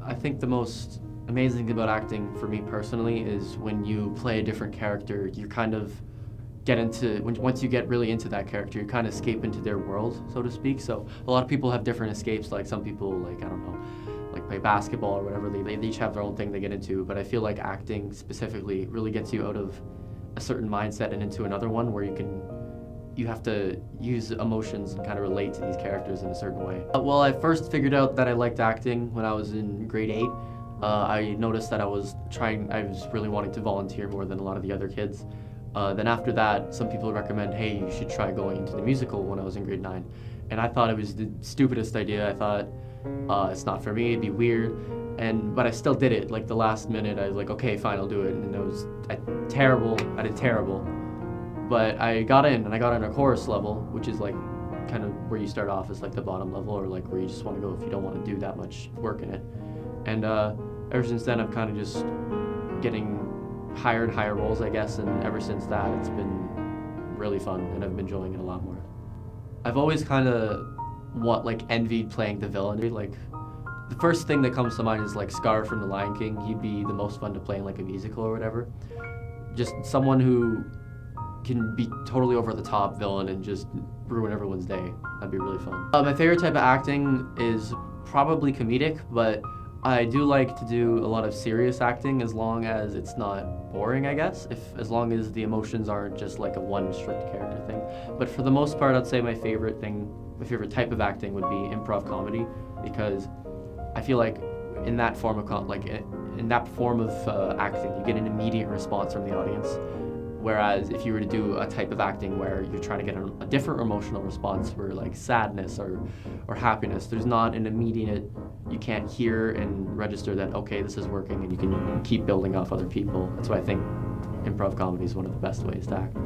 I think the most amazing thing about acting for me personally is when you play a different character, you kind of once you get really into that character, you kind of escape into their world, so to speak. So a lot of people have different escapes. Like some people, like I don't know, like play basketball or whatever. They each have their own thing they get into. But I feel like acting specifically really gets you out of a certain mindset and into another one where you have to use emotions and kind of relate to these characters in a certain way. Well, I first figured out that I liked acting when I was in grade 8. I noticed that I was really wanting to volunteer more than a lot of the other kids. Then after that, some people recommend, hey, you should try going into the musical when I was in grade 9. And I thought it was the stupidest idea. I thought, it's not for me, it'd be weird. But I still did it. Like the last minute, I was like, okay, fine, I'll do it. And it was terrible. I did terrible. But I got in, and I got in a chorus level, which is like kind of where you start off as like the bottom level, or like where you just want to go if you don't want to do that much work in it. And ever since then, I'm kind of just getting higher and higher roles, I guess, and ever since that, it's been really fun, and I've been enjoying it a lot more. I've always kind of envied playing the villain. Like, the first thing that comes to mind is like Scar from The Lion King. He'd be the most fun to play in like a musical or whatever. Just someone who can be totally over the top villain and just ruin everyone's day. That'd be really fun. My favorite type of acting is probably comedic, but I do like to do a lot of serious acting as long as it's not boring, I guess. As long as the emotions aren't just like a one strict character thing. But for the most part, I'd say my favorite type of acting would be improv comedy, because I feel like in that form of acting, you get an immediate response from the audience. Whereas if you were to do a type of acting where you're trying to get a different emotional response, for like sadness or happiness, there's not an immediate, you can't hear and register that, okay, this is working, and you can keep building off other people. That's why I think improv comedy is one of the best ways to act.